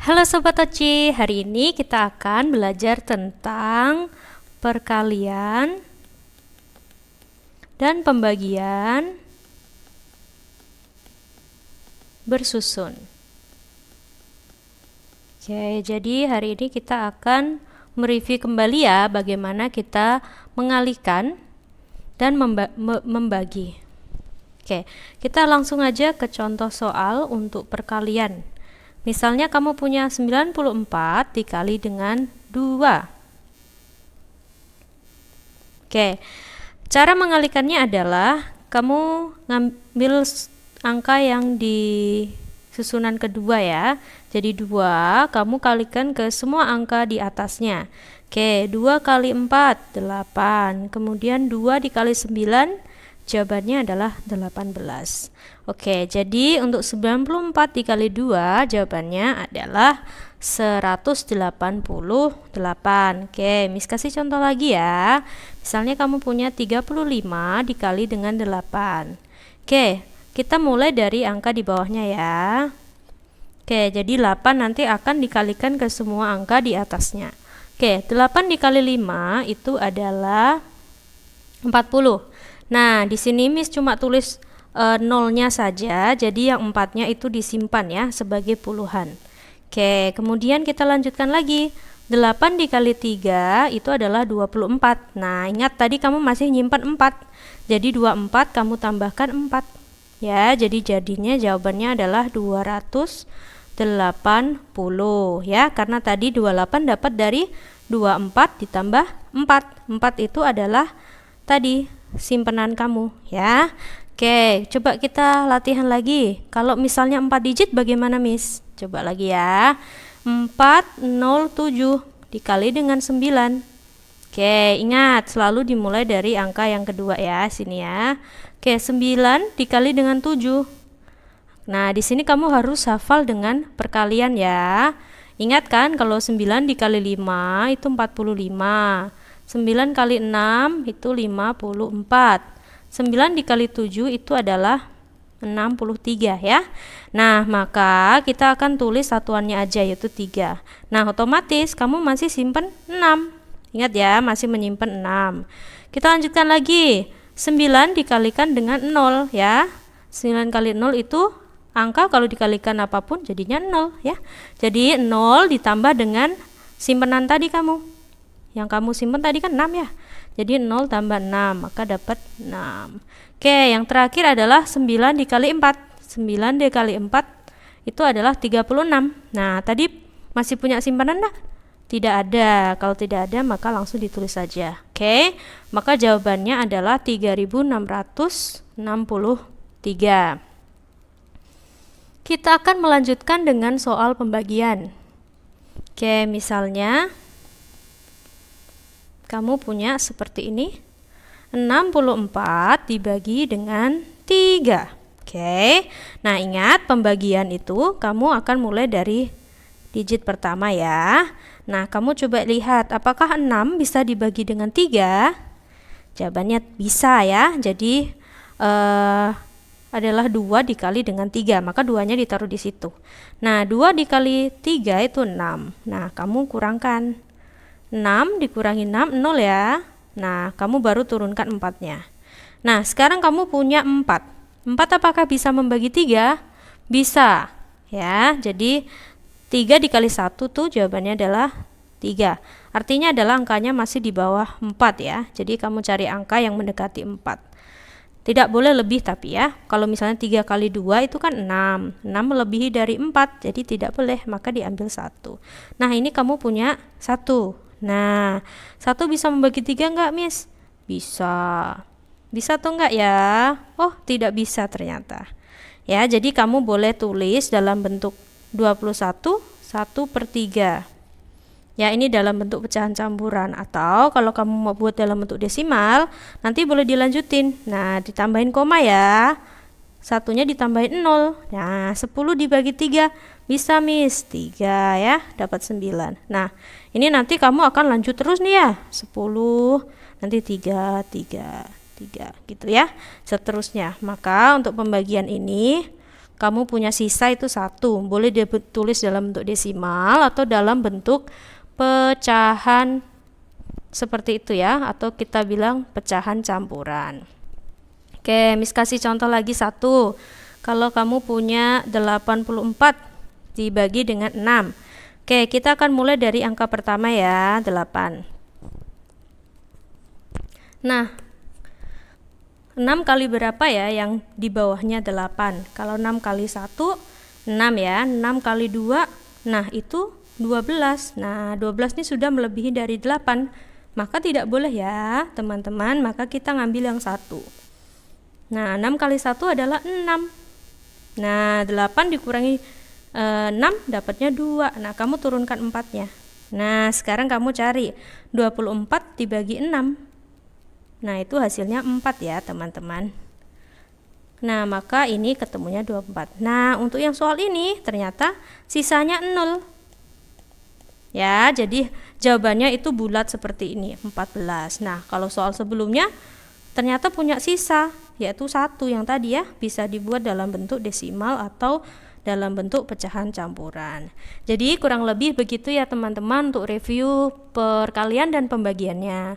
Halo Sobat Oci, hari ini kita akan belajar tentang perkalian dan pembagian bersusun. Oke, jadi hari ini kita akan mereview kembali ya bagaimana kita mengalihkan dan membagi. Oke, kita langsung aja ke contoh soal untuk perkalian. Misalnya kamu punya 94 dikali dengan 2. Oke, cara mengalihkannya adalah kamu ngambil angka yang di susunan kedua ya. Jadi 2 kamu kalikan ke semua angka di atasnya. Oke, 2 kali 4 8. Kemudian 2 dikali 9, jawabannya adalah 18. Oke, jadi untuk 94 dikali 2 jawabannya adalah 188. Oke, Miss kasih contoh lagi ya. Misalnya kamu punya 35 dikali dengan 8. Oke, kita mulai dari angka di bawahnya ya. Oke, jadi 8 nanti akan dikalikan ke semua angka di atasnya. Oke, 8 dikali 5 itu adalah 40. Nah, di sini Miss cuma tulis nolnya saja, jadi yang 4-nya itu disimpan ya sebagai puluhan. Oke, kemudian kita lanjutkan lagi. 8 dikali 3 itu adalah 24. Nah, ingat tadi kamu masih nyimpan 4. Jadi 24 kamu tambahkan 4. Ya, jadi jadinya jawabannya adalah 280 ya, karena tadi 28 dapat dari 24 ditambah 4. 4 itu adalah tadi simpanan kamu ya. Oke, coba kita latihan lagi. Kalau misalnya 4 digit bagaimana Miss? Coba lagi ya. 407 dikali dengan 9. Oke, ingat selalu dimulai dari angka yang kedua ya, sini ya. Oke, 9 dikali dengan 7. Nah, di sini kamu harus hafal dengan perkalian ya. Ingat kan kalau 9 dikali 5 itu 45. 9 kali 6 itu 54. 9 dikali 7 itu adalah 63 ya. Nah, maka kita akan tulis satuannya aja yaitu 3. Nah, otomatis kamu masih simpan 6. Ingat ya, masih menyimpan 6. Kita lanjutkan lagi. 9 dikalikan dengan 0 ya. 9 kali 0 itu angka kalau dikalikan apapun jadinya 0 ya. Jadi 0 ditambah dengan simpanan tadi kamu. Yang kamu simpan tadi kan 6 ya. Jadi 0 tambah 6, maka dapat 6. Oke, yang terakhir adalah 9 dikali 4. 9 dikali 4 itu adalah 36. Nah, tadi masih punya simpanan enggak? Tidak ada. Kalau tidak ada, maka langsung ditulis saja. Oke, maka jawabannya adalah 3663. Kita akan melanjutkan dengan soal pembagian. Oke, misalnya kamu punya seperti ini. 64 dibagi dengan 3. Oke. Nah, ingat pembagian itu kamu akan mulai dari digit pertama ya. Nah, kamu coba lihat apakah 6 bisa dibagi dengan 3? Jawabannya bisa ya. Jadi adalah 2 dikali dengan 3, maka 2-nya ditaruh di situ. Nah, 2 dikali 3 itu 6. Nah, kamu kurangkan 6 dikurangi 6, 0 ya. Nah, kamu baru turunkan 4-nya. Nah, sekarang kamu punya 4. 4 apakah bisa membagi 3? Bisa. Ya, jadi 3 dikali 1 tuh jawabannya adalah 3. Artinya adalah angkanya masih di bawah 4 ya. Jadi kamu cari angka yang mendekati 4. Tidak boleh lebih tapi ya. Kalau misalnya 3 kali 2 itu kan 6. 6 melebihi dari 4, jadi tidak boleh, maka diambil 1. Nah, ini kamu punya 1. Nah, 1 bisa membagi 3 enggak, Miss? Bisa. Bisa atau enggak ya? Oh, tidak bisa ternyata. Ya, jadi kamu boleh tulis dalam bentuk 21, 1/3. Ya, ini dalam bentuk pecahan campuran. Atau kalau kamu mau buat dalam bentuk desimal, nanti boleh dilanjutin. Nah, ditambahin koma ya. Satunya ditambahin 0. Nah, 10 dibagi 3. Bisa Miss, 3 ya, dapat 9. Nah, ini nanti kamu akan lanjut terus nih ya. 10, nanti 3, 3, 3 gitu ya. Seterusnya. Maka untuk pembagian ini kamu punya sisa itu 1. Boleh ditulis dalam bentuk desimal atau dalam bentuk pecahan seperti itu ya, atau kita bilang pecahan campuran. Oke, Miss kasih contoh lagi 1. Kalau kamu punya 84 dibagi dengan 6. Oke, kita akan mulai dari angka pertama ya, 8. Nah, 6 kali berapa ya yang di bawahnya 8? Kalau 6 kali 1, 6 ya. 6 kali 2, nah itu 12. Nah, 12 ini sudah melebihi dari 8. Maka tidak boleh ya, teman-teman. Maka kita ngambil yang 1. Nah, 6 kali 1 adalah 6. Nah, 8 dikurangi 6 dapatnya 2. Nah, kamu turunkan 4-nya. Nah, sekarang kamu cari 24 dibagi 6. Nah, itu hasilnya 4 ya, teman-teman. Nah, maka ini ketemunya 24. Nah, untuk yang soal ini ternyata sisanya 0. Ya, jadi jawabannya itu bulat seperti ini, 14. Nah, kalau soal sebelumnya ternyata punya sisa, yaitu 1 yang tadi ya, bisa dibuat dalam bentuk desimal atau dalam bentuk pecahan campuran. Jadi kurang lebih begitu ya teman-teman untuk review perkalian dan pembagiannya.